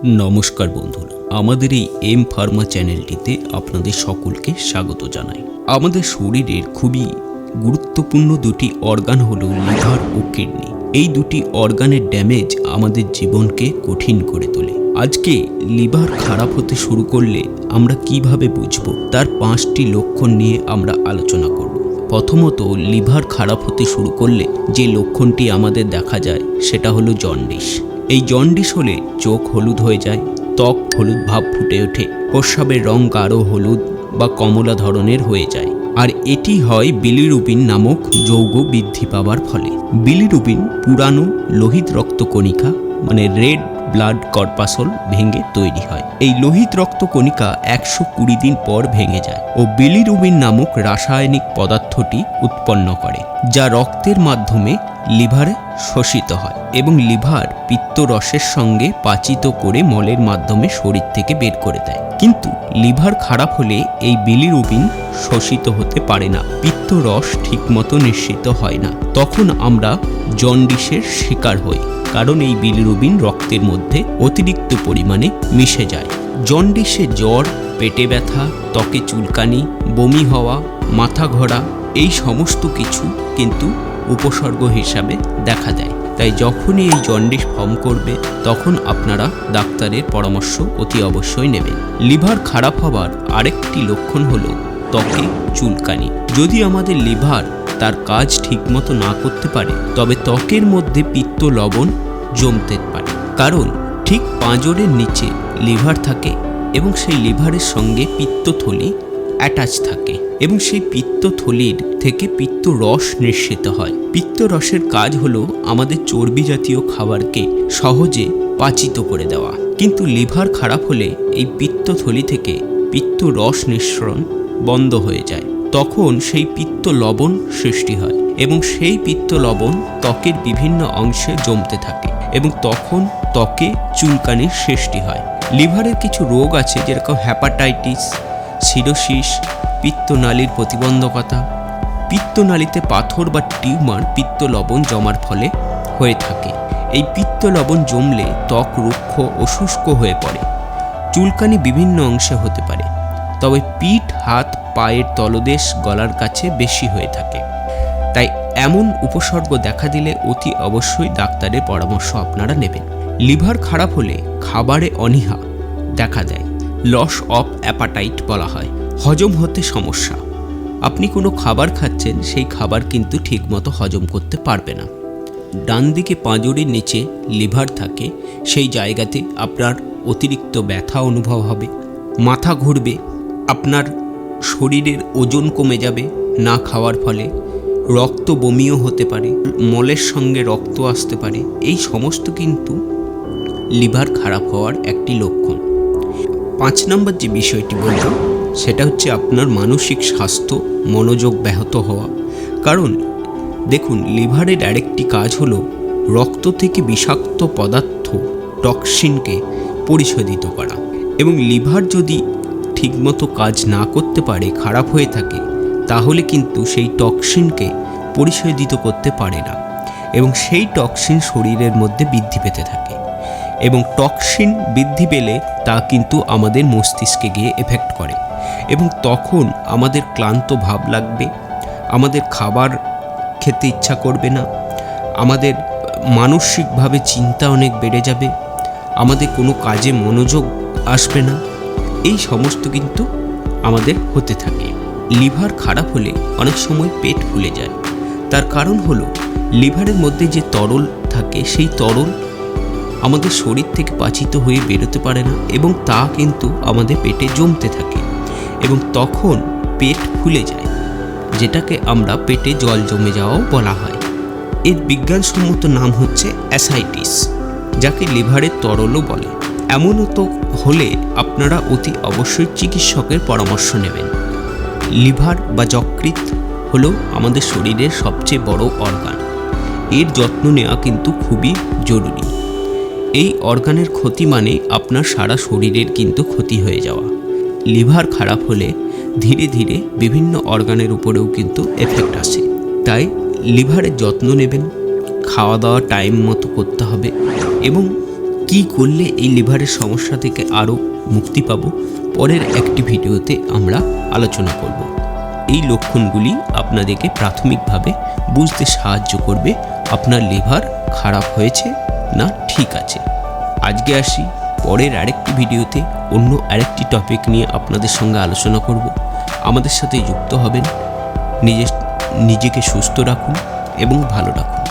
নমস্কার বন্ধুরা, আমাদের এই এম ফার্মা চ্যানেলটিতে আপনাদের সকলকে স্বাগত জানাই। আমাদের শরীরের খুবই গুরুত্বপূর্ণ দুটি অর্গান হলো লিভার ও কিডনি। এই দুটি অর্গানের ড্যামেজ আমাদের জীবনকে কঠিন করে তোলে। আজকে লিভার খারাপ হতে শুরু করলে আমরা কিভাবে বুঝবো, তার 5টি লক্ষণ নিয়ে আমরা আলোচনা করব। প্রথমত, লিভার খারাপ হতে শুরু করলে যে লক্ষণটি আমাদের দেখা যায় সেটা হলো জন্ডিস। এই জন্ডিস হলে চোখ হলুদ হয়ে যায়, ত্বক হলুদ ভাব ফুটে ওঠে, প্রস্রাবের রং গাঢ় হলুদ বা কমলা ধরনের হয়ে যায়। আর এটি হয় বিলিরুবিন নামক যৌগ বৃদ্ধি পাওয়ার ফলে। বিলিরুবিন পুরানো লোহিত রক্তকণিকা মানে রেড ব্লাড কর্পাসল ভেঙে তৈরি হয়। এই লোহিত রক্তকণিকা 120 দিন পর ভেঙে যায় ও বিলিরুবিন নামক রাসায়নিক পদার্থটি উৎপন্ন করে, যা রক্তের মাধ্যমে লিভারে শোষিত হয় এবং লিভার পিত্তরসের সঙ্গে পাচিত করে মলের মাধ্যমে শরীর থেকে বের করে দেয়। কিন্তু লিভার খারাপ হলে এই বিলিরুবিন শোষিত হতে পারে না, পিত্তরস ঠিকমতো নিঃসৃত হয় না। তখন আমরা জন্ডিসের শিকার হই, কারণ এই বিলিরুবিন রক্তের মধ্যে অতিরিক্ত পরিমাণে মিশে যায়। জন্ডিসে জ্বর, পেটে ব্যথা, ত্বকে চুলকানি, বমি হওয়া, মাথা ঘোরা এই সমস্ত কিছু কিন্তু উপসর্গ হিসাবে দেখা দেয়। তাই যখনই এই জন্ডিস ফর্ম করবে তখন আপনারা ডাক্তারের পরামর্শ অতি অবশ্যই নেবেন। লিভার খারাপ হওয়ার আরেকটি লক্ষণ হলো ত্বকে চুলকানি। যদি আমাদের লিভার তার কাজ ঠিকমতো না করতে পারে তবে ত্বকের মধ্যে পিত্ত লবণ জমতে পারে, কারণ ঠিক পাঁজরের নিচে লিভার থাকে এবং সেই লিভারের সঙ্গে পিত্তথলি অ্যাটাচ থাকে এবং সেই পিত্তথলির থেকে পিত্ত রস নিঃসৃত হয়। পিত্ত রসের কাজ হলো আমাদের চর্বি জাতীয় খাবারকে সহজে পাচিত করে দেওয়া। কিন্তু লিভার খারাপ হলে এই পিত্তথলি থেকে পিত্ত রস নিঃসরণ বন্ধ হয়ে যায়। তখন সেই পিত্ত লবণ সৃষ্টি হয় এবং সেই পিত্ত লবণ ত্বকের বিভিন্ন অংশে জমতে থাকে এবং তখন ত্বকে চুলকানির সৃষ্টি হয়। লিভারের কিছু রোগ আছে, যেরকম হ্যাপাটাইটিস, সিরোসিস, পিত্তনালীর প্রতিবন্ধকতা। পিত্তনালীতে পাথর বা টিউমার পিত্ত লবণ জমার ফলে হয়ে থাকে। এই পিত্ত লবণ জমলে ত্বক রুক্ষ ও শুষ্ক হয়ে পড়ে। চুলকানি বিভিন্ন অংশে হতে পারে, তবে পিঠ, হাত, পায়ের তলদেশ, গলার কাছে বেশি হয়ে থাকে। তাই এমন উপসর্গ দেখা দিলে অতি অবশ্যই ডাক্তারের পরামর্শ আপনারা নেবেন। লিভার খারাপ হলে খাবারে অনীহা দেখা দেয়, লস অফ অ্যাপাটাইট বলা হয়। হজম হতে সমস্যা, আপনি কোনো খাবার খাচ্ছেন সেই খাবার কিন্তু ঠিকমতো হজম করতে পারবে না। ডান দিকে পাঁজরের নিচে লিভার থাকে, সেই জায়গাতে আপনার অতিরিক্ত ব্যথা অনুভব হবে, মাথা ঘুরবে, আপনার শরীরের ওজন কমে যাবে না খাওয়ার ফলে, রক্ত বমিও হতে পারে, মলের সঙ্গে রক্ত আসতে পারে। এই সমস্ত কিন্তু লিভার খারাপ হওয়ার একটি লক্ষণ। 5 নম্বর যে বিষয়টি বলব সেটা হচ্ছে আপনার মানসিক স্বাস্থ্য, মনোযোগ ব্যাহত হওয়া। কারণ দেখুন, লিভারের আরেকটি কাজ হলো রক্ত থেকে বিষাক্ত পদার্থ টক্সিনকে পরিশোধিত করা, এবং লিভার যদি ঠিকমতো কাজ না করতে পারে, খারাপ হয়ে থাকে, তাহলে কিন্তু সেই টক্সিনকে পরিশোধিত করতে পারে না এবং সেই টক্সিন শরীরের মধ্যে বৃদ্ধি পেতে থাকে এবং টক্সিন বৃদ্ধি পেলে তা কিন্তু আমাদের মস্তিষ্কে গিয়ে এফেক্ট করে এবং তখন আমাদের ক্লান্ত ভাব লাগবে, আমাদের খাবার খেতে ইচ্ছা করবে না, আমাদের মানসিকভাবে চিন্তা অনেক বেড়ে যাবে, আমাদের কোনো কাজে মনোযোগ আসবে না। এই সমস্ত কিন্তু আমাদের হতে থাকে। লিভার খারাপ হলে অনেক সময় পেট ফুলে যায়। তার কারণ হলো লিভারের মধ্যে যে তরল থাকে সেই তরল আমাদের শরীর থেকে পাচিত হয়ে বেরোতে পারে না এবং তা কিন্তু আমাদের পেটে জমতে থাকে এবং তখন পেট ফুলে যায়, যেটাকে আমরা পেটে জল জমে যাওয়াও বলা হয়। এর বিজ্ঞানসম্মত নাম হচ্ছে অ্যাসাইটিস, যাকে লিভারের তরলও বলে। এমনও হলে আপনারা অতি অবশ্যই চিকিৎসকের পরামর্শ নেবেন। লিভার বা যকৃৎ হলো আমাদের শরীরের সবচেয়ে বড় অর্গান। এর যত্ন নেওয়া কিন্তু খুবই জরুরি। এই অর্গানের ক্ষতি মানে আপনার সারা শরীরের কিন্তু ক্ষতি হয়ে যাওয়া। লিভার খারাপ হলে ধীরে ধীরে বিভিন্ন অর্গানের উপরেও কিন্তু এফেক্ট আসে। তাই লিভারের যত্ন নেবেন, খাওয়া দাওয়া টাইম মতো করতে হবে এবং কি করলে এই লিভারের সমস্যা থেকে আরও মুক্তি পাবো পরের একটি ভিডিওতে আমরা আলোচনা করব। এই লক্ষণগুলি আপনাদেরকে প্রাথমিকভাবে বুঝতে সাহায্য করবে আপনার লিভার খারাপ হয়েছে না ঠিক আছে। আজকে আসি, পরের আরেকটি ভিডিওতে অন্য আরেকটি টপিক নিয়ে আপনাদের সঙ্গে আলোচনা করব। আমাদের সাথে যুক্ত হবেন। নিজেকে সুস্থ রাখুন এবং ভালো রাখুন।